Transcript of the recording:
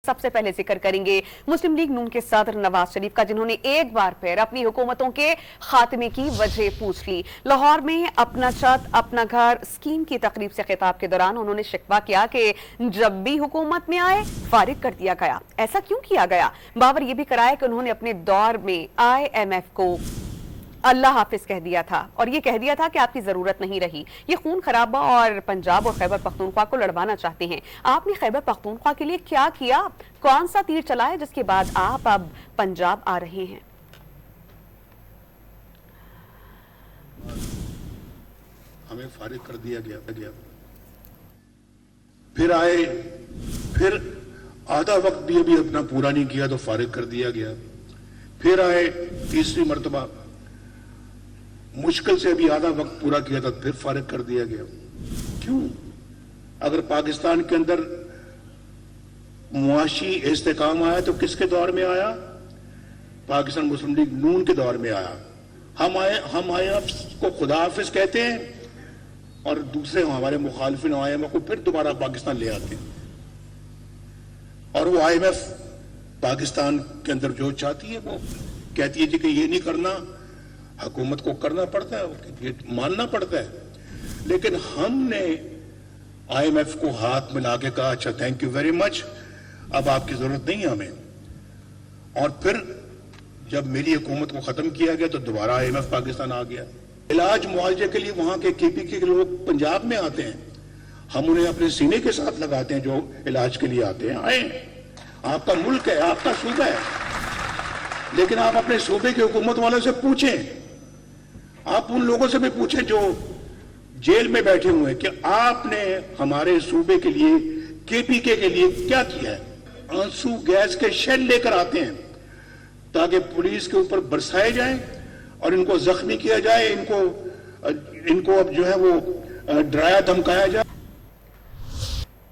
सबसे पहले जिक्र करेंगे मुस्लिम लीग नून के सदर नवाज शरीफ का, जिन्होंने एक बार फिर अपनी हुकूमतों के खात्मे की वजह पूछ ली। लाहौर में अपना छत अपना घर स्कीम की तकरीब से खिताब के दौरान उन्होंने शिकवा किया कि जब भी हुकूमत में आए फारिग कर दिया गया। ऐसा क्यों किया गया? बावर ये भी कराया कि उन्होंने अपने दौर में IMF को अल्लाह हाफिज कह दिया था और ये कह दिया था कि आपकी जरूरत नहीं रही। ये खून खराबा और पंजाब और खैबर पख्तूनख्वा को लड़वाना चाहते हैं। आपने खैबर पख्तूनख्वा के लिए क्या किया? कौन सा तीर चलाया जिसके बाद आप अब पंजाब आ रहे हैं? हमें फारिग कर दिया गया, फिर आए, फिर आधा वक्त भी अभी अपना पूरा नहीं किया तो फारिग कर दिया गया, फिर आए तीसरी मर्तबा, मुश्किल से अभी आधा वक्त पूरा किया था फिर फारिग कर दिया गया। क्यों? अगर पाकिस्तान के अंदर मुआशी इस्तेकाम आया तो किसके दौर में आया? पाकिस्तान मुस्लिम लीग नून के दौर में आया। हम IMF को खुदा हाफिज कहते हैं और दूसरे हमारे मुखालिफिन IMF को फिर दोबारा पाकिस्तान ले आते हैं। और वो IMF पाकिस्तान के अंदर जो चाहती है वो कहती है जी कि ये नहीं करना, हुकूमत को करना पड़ता है, ये मानना पड़ता है। लेकिन हमने IMF को हाथ मिला के कहा अच्छा थैंक यू वेरी मच, अब आपकी जरूरत नहीं है हमें। और फिर जब मेरी हुकूमत को खत्म किया गया तो दोबारा IMF पाकिस्तान आ गया। इलाज मुआवजे के लिए वहां के KPK के लोग पंजाब में आते हैं, हम उन्हें अपने सीने के साथ लगाते हैं। जो इलाज के लिए आते हैं, आए, आपका मुल्क है, आपका सूबा है, लेकिन आप अपने सूबे की हुकूमत वालों से पूछें, आप उन लोगों से भी पूछें जो जेल में बैठे हुए हैं कि आपने हमारे सूबे के लिए KPK के लिए क्या किया है। आंसू गैस के शेल लेकर आते हैं ताकि पुलिस के ऊपर बरसाए जाएं और इनको जख्मी किया जाए, इनको अब जो है वो डराया धमकाया जाए।